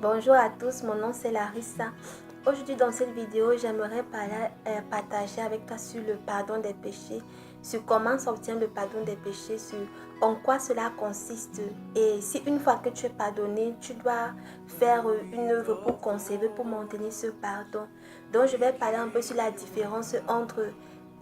Bonjour à tous, mon nom c'est Larissa. Aujourd'hui dans cette vidéo, j'aimerais partager avec toi sur le pardon des péchés, sur comment s'obtient le pardon des péchés, sur en quoi cela consiste. Et si une fois que tu es pardonné, tu dois faire une œuvre pour conserver, pour maintenir ce pardon. Donc je vais parler un peu sur la différence entre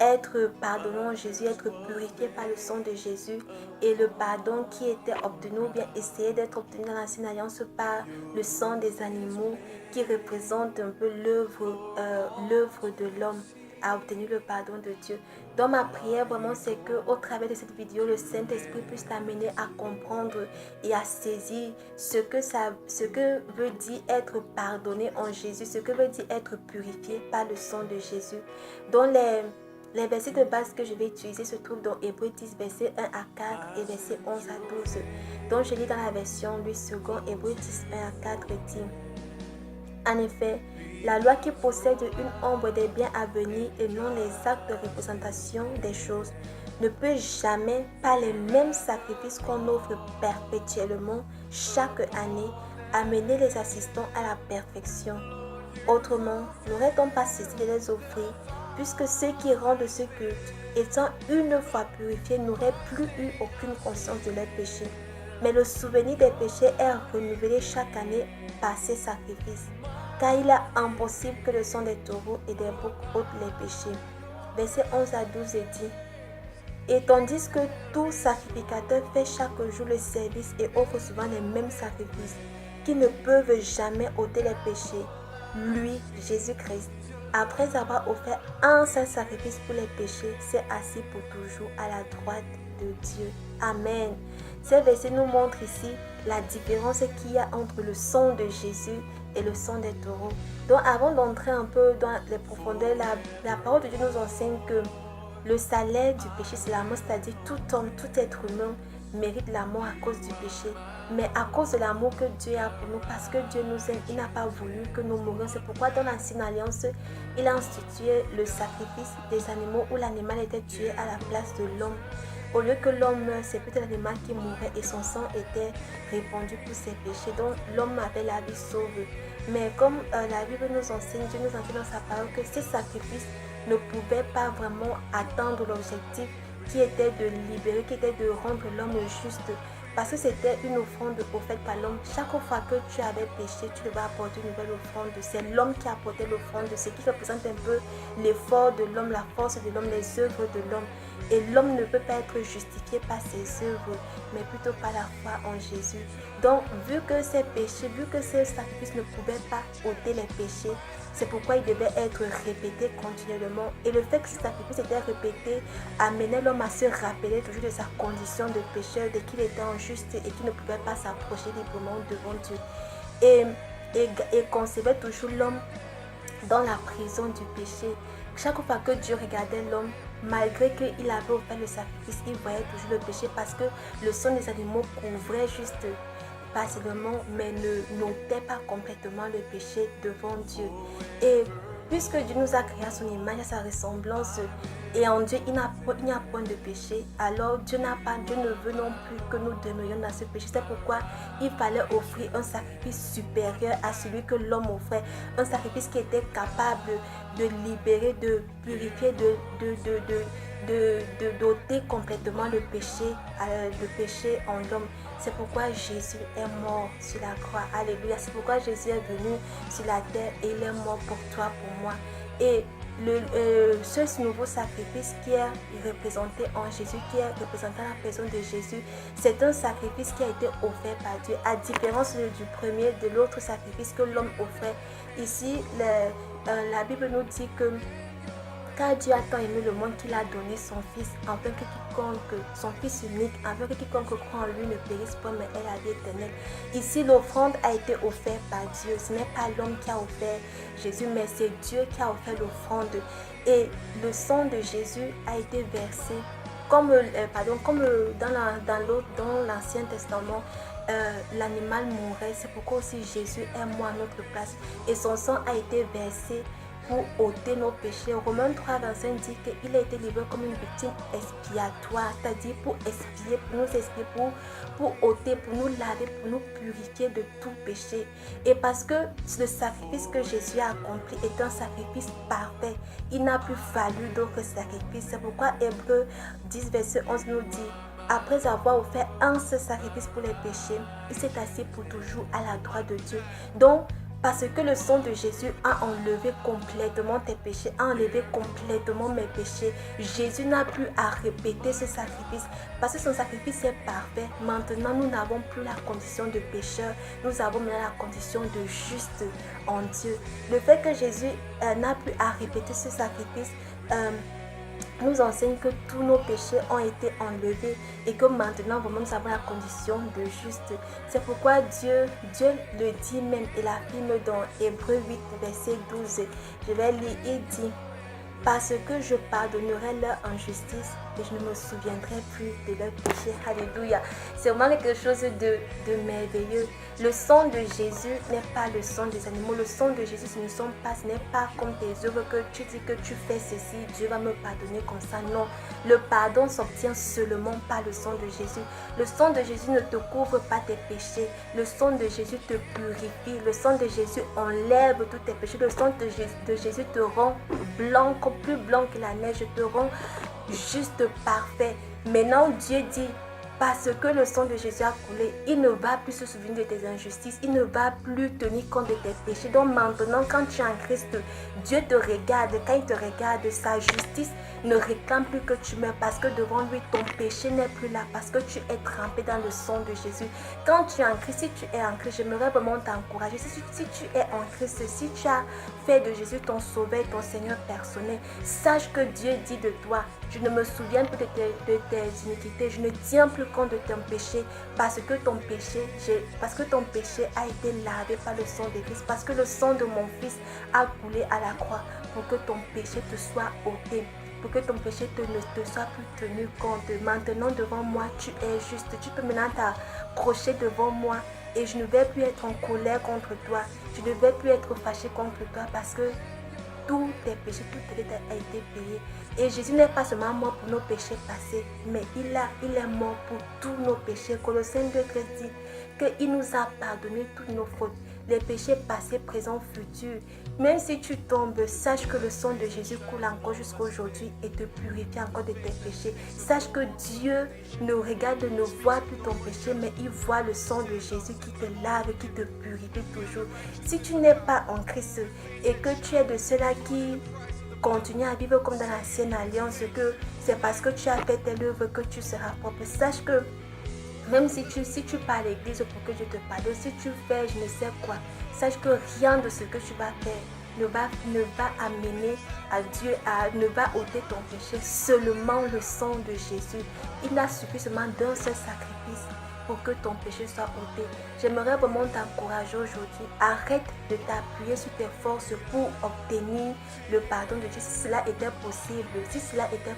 être pardonné en Jésus, être purifié par le sang de Jésus et le pardon qui était obtenu ou bien essayer d'être obtenu dans l'ancienne alliance par le sang des animaux qui représente un peu l'œuvre de l'homme à obtenir le pardon de Dieu. Donc ma prière vraiment c'est que au travers de cette vidéo, le Saint-Esprit puisse t'amener à comprendre et à saisir ce que veut dire être pardonné en Jésus, ce que veut dire être purifié par le sang de Jésus. Donc les versets de base que je vais utiliser se trouvent dans Hébreux 10, versets 1 à 4 et versets 11 à 12. Donc je lis dans la version Louis II, Hébreux 10, 1 à 4 dit: En effet, la loi qui possède une ombre des biens à venir et non les actes de représentation des choses ne peut jamais, par les mêmes sacrifices qu'on offre perpétuellement chaque année, amener les assistants à la perfection. Autrement, n'aurait-on pas cessé de les offrir, puisque ceux qui rendent ce culte, étant une fois purifiés, n'auraient plus eu aucune conscience de leurs péchés. Mais le souvenir des péchés est renouvelé chaque année par ces sacrifices, car il est impossible que le sang des taureaux et des boucs ôte les péchés. Versets 11 à 12 dit: Et tandis que tout sacrificateur fait chaque jour le service et offre souvent les mêmes sacrifices, qui ne peuvent jamais ôter les péchés, lui, Jésus-Christ, après avoir offert un seul sacrifice pour les péchés, s'est assis pour toujours à la droite de Dieu. Amen. Ces versets nous montrent ici la différence qu'il y a entre le sang de Jésus et le sang des taureaux. Donc avant d'entrer un peu dans les profondeurs, la parole de Dieu nous enseigne que le salaire du péché, c'est la mort, c'est-à-dire tout homme, tout être humain mérite la mort à cause du péché. Mais à cause de l'amour que Dieu a pour nous, parce que Dieu nous aime, il n'a pas voulu que nous mourions. C'est pourquoi dans l'Ancienne Alliance, il a institué le sacrifice des animaux où l'animal était tué à la place de l'homme. Au lieu que l'homme meure, c'est plutôt l'animal qui mourait et son sang était répandu pour ses péchés. Donc l'homme avait la vie sauve. Mais comme la Bible nous enseigne, Dieu nous enseigne dans sa parole que ces sacrifices ne pouvaient pas vraiment atteindre l'objectif qui était de libérer, qui était de rendre l'homme juste. Parce que c'était une offrande offerte par l'homme. Chaque fois que tu avais péché, tu devais apporter une nouvelle offrande. C'est l'homme qui apportait l'offrande, ce qui représente un peu l'effort de l'homme, la force de l'homme, les œuvres de l'homme. Et l'homme ne peut pas être justifié par ses œuvres, mais plutôt par la foi en Jésus. Donc, vu que ces péchés, vu que ces sacrifices ne pouvaient pas ôter les péchés, c'est pourquoi il devait être répété continuellement. Et le fait que ce sacrifice était répété amenait l'homme à se rappeler toujours de sa condition de pécheur, de qu'il était injuste et qu'il ne pouvait pas s'approcher librement devant Dieu. Et concevait toujours l'homme dans la prison du péché. Chaque fois que Dieu regardait l'homme, malgré qu'il avait offert le sacrifice, il voyait toujours le péché parce que le sang des animaux couvrait juste partiellement, mais ne n'ôtait pas complètement le péché devant Dieu. Et puisque Dieu nous a créé à son image, à sa ressemblance, et en Dieu il n'y a point de péché, alors Dieu ne veut non plus que nous demeurions dans ce péché. C'est pourquoi il fallait offrir un sacrifice supérieur à celui que l'homme offrait, un sacrifice qui était capable de libérer, de purifier, d'ôter complètement le péché en l'homme. C'est pourquoi Jésus est mort sur la croix. Alléluia. C'est pourquoi Jésus est venu sur la terre et il est mort pour toi, pour moi. Et ce nouveau sacrifice qui est représenté en Jésus, qui est représenté à la personne de Jésus, c'est un sacrifice qui a été offert par Dieu, à différence du premier, de l'autre sacrifice que l'homme offrait. Ici, la Bible nous dit que car Dieu a tant aimé le monde qu'il a donné son Fils, afin que quiconque, son Fils unique, afin que quiconque croit en lui ne périsse pas, mais ait la vie éternelle. Ici, l'offrande a été offerte par Dieu. Ce n'est pas l'homme qui a offert Jésus, mais c'est Dieu qui a offert l'offrande. Et le sang de Jésus a été versé, comme dans l'Ancien Testament, l'animal mourait. C'est pourquoi aussi Jésus est mort à notre place. Et son sang a été versé pour ôter nos péchés. Romains 3,25 dit qu'il a été livré comme une victime expiatoire, c'est-à-dire pour expier, pour nous expier, pour ôter, pour nous laver, pour nous purifier de tout péché. Et parce que le sacrifice que Jésus a accompli est un sacrifice parfait, il n'a plus fallu d'autres sacrifices. C'est pourquoi Hébreux 10, verset 11 nous dit: après avoir offert un seul sacrifice pour les péchés, il s'est assis pour toujours à la droite de Dieu. Donc, parce que le sang de Jésus a enlevé complètement tes péchés, a enlevé complètement mes péchés, Jésus n'a plus à répéter ce sacrifice. Parce que son sacrifice est parfait. Maintenant, nous n'avons plus la condition de pécheur. Nous avons maintenant la condition de juste en Dieu. Le fait que Jésus n'a plus à répéter ce sacrifice, nous enseigne que tous nos péchés ont été enlevés et que maintenant vraiment nous avons la condition de juste. C'est pourquoi Dieu le dit même et l'affirme dans Hébreux 8 verset 12. Je vais lire, il dit: parce que je pardonnerai leur injustice et je ne me souviendrai plus de leurs péchés. Alléluia. C'est vraiment quelque chose de merveilleux. Le sang de Jésus n'est pas le sang des animaux. Le sang de Jésus, ce n'est pas comme tes œuvres que tu dis que tu fais ceci, Dieu va me pardonner comme ça. Non, le pardon s'obtient seulement par le sang de Jésus. Le sang de Jésus ne te couvre pas tes péchés. Le sang de Jésus te purifie. Le sang de Jésus enlève tous tes péchés. Le sang de Jésus te rend blanc, plus blanc que la neige, te rend juste parfait. Maintenant, Dieu dit: parce que le sang de Jésus a coulé, il ne va plus se souvenir de tes injustices, il ne va plus tenir compte de tes péchés. Donc maintenant, quand tu es en Christ, Dieu te regarde. Quand il te regarde, sa justice ne réclame plus que tu meurs, parce que devant lui, ton péché n'est plus là, parce que tu es trempé dans le sang de Jésus. Quand tu es en Christ, si tu es en Christ, j'aimerais vraiment t'encourager. Si tu es en Christ, si tu as fait de Jésus ton sauveur, ton Seigneur personnel, sache que Dieu dit de toi: je ne me souviens plus de tes iniquités, je ne tiens plus compte de ton péché, parce que ton péché a été lavé par le sang de Christ, parce que le sang de mon Fils a coulé à la croix pour que ton péché te soit ôté, pour que ton péché ne te soit plus tenu compte. Maintenant devant moi, tu es juste. Tu peux maintenant t'approcher devant moi et je ne vais plus être en colère contre toi. Je ne vais plus être fâché contre toi, parce que tous tes péchés, tout tes dettes a été payé. Et Jésus n'est pas seulement mort pour nos péchés passés, mais il est mort pour tous nos péchés. Colossiens 2,13 dit qu'il nous a pardonné toutes nos fautes, les péchés passés, présents, futurs. Même si tu tombes, sache que le sang de Jésus coule encore jusqu'à aujourd'hui et te purifie encore de tes péchés. Sache que Dieu ne voit plus ton péché, mais il voit le sang de Jésus qui te lave, qui te purifie toujours. Si tu n'es pas en Christ et que tu es de ceux-là qui continuent à vivre comme dans l'ancienne alliance, que c'est parce que tu as fait telle œuvre que tu seras propre, sache que même si tu pars à l'église pour que Dieu te pardonne, si tu fais je ne sais quoi, sache que rien de ce que tu vas faire ne va amener à Dieu, ne va ôter ton péché. Seulement le sang de Jésus. Il a suffi seulement d'un seul sacrifice pour que ton péché soit ôté. J'aimerais vraiment t'encourager aujourd'hui. Arrête de t'appuyer sur tes forces pour obtenir le pardon de Dieu. Si cela était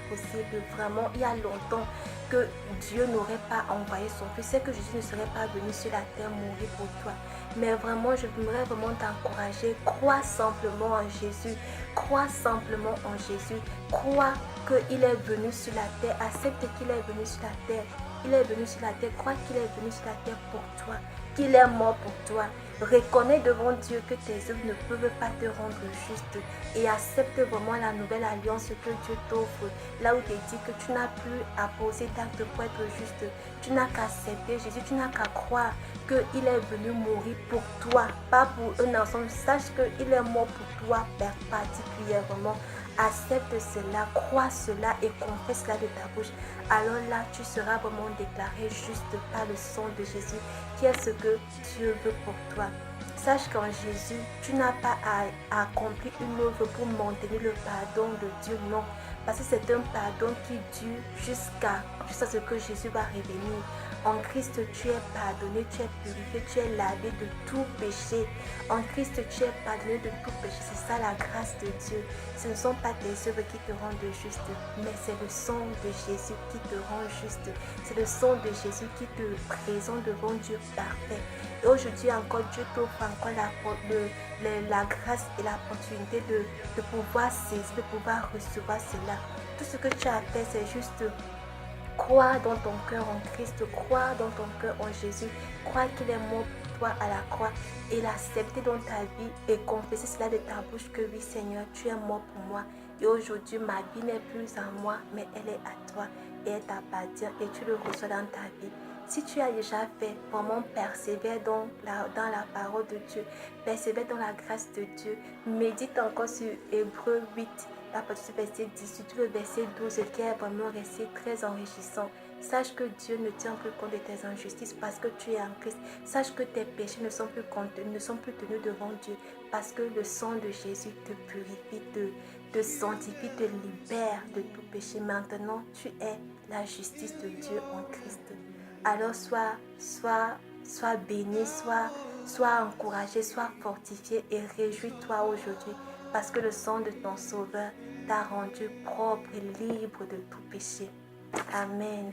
possible, vraiment, il y a longtemps que Dieu n'aurait pas envoyé son Fils. C'est que Jésus ne serait pas venu sur la terre mourir pour toi. Mais vraiment, je voudrais vraiment t'encourager. Crois simplement en Jésus. Crois simplement en Jésus. Crois qu'il est venu sur la terre. Accepte qu'il est venu sur la terre. Il est venu sur la terre. Crois qu'il est venu sur la terre pour toi. Qu'il est mort pour toi. Reconnais devant Dieu que tes œuvres ne peuvent pas te rendre juste. Et accepte vraiment la nouvelle alliance que Dieu t'offre. Là où il dit que tu n'as plus à poser d'acte pour être juste. Tu n'as qu'à accepter Jésus. Tu n'as qu'à croire qu'il est venu mourir pour toi. Pas pour un ensemble. Sache qu'il est mort pour toi particulièrement. Accepte cela, crois cela et confesse cela de ta bouche. Alors là, tu seras vraiment déclaré juste par le sang de Jésus, qui est ce que Dieu veut pour toi. Sache qu'en Jésus, tu n'as pas à accomplir une œuvre pour maintenir le pardon de Dieu, non. Parce que c'est un pardon qui dure jusqu'à ce que Jésus va revenir. En Christ, tu es pardonné, tu es purifié, tu es lavé de tout péché. En Christ, tu es pardonné de tout péché. C'est ça la grâce de Dieu. Ce ne sont pas tes œuvres qui te rendent juste, mais c'est le sang de Jésus qui te rend juste. C'est le sang de Jésus qui te présente devant Dieu parfait. Et aujourd'hui encore, Dieu t'offre encore la grâce et l'opportunité de pouvoir saisir, de pouvoir recevoir cela. Tout ce que tu as fait, c'est juste croire dans ton cœur en Christ, croire dans ton cœur en Jésus, croire qu'il est mort pour toi à la croix et l'accepter dans ta vie et confesser cela de ta bouche que oui Seigneur, tu es mort pour moi et aujourd'hui ma vie n'est plus en moi mais elle est à toi et elle t'appartient et tu le reçois dans ta vie. Si tu as déjà fait, vraiment persévère dans la parole de Dieu, persévère dans la grâce de Dieu, médite encore sur Hébreux 8, la partie du verset 18, le verset 12 qui est vraiment un verset très enrichissant. Sache que Dieu ne tient plus compte de tes injustices parce que tu es en Christ. Sache que tes péchés ne sont plus tenus devant Dieu parce que le sang de Jésus te purifie, te sanctifie, te libère de tout péché. Maintenant, tu es la justice de Dieu en Christ. Alors sois béni, sois encouragé, sois fortifié et réjouis-toi aujourd'hui parce que le sang de ton Sauveur t'a rendu propre et libre de tout péché. Amen.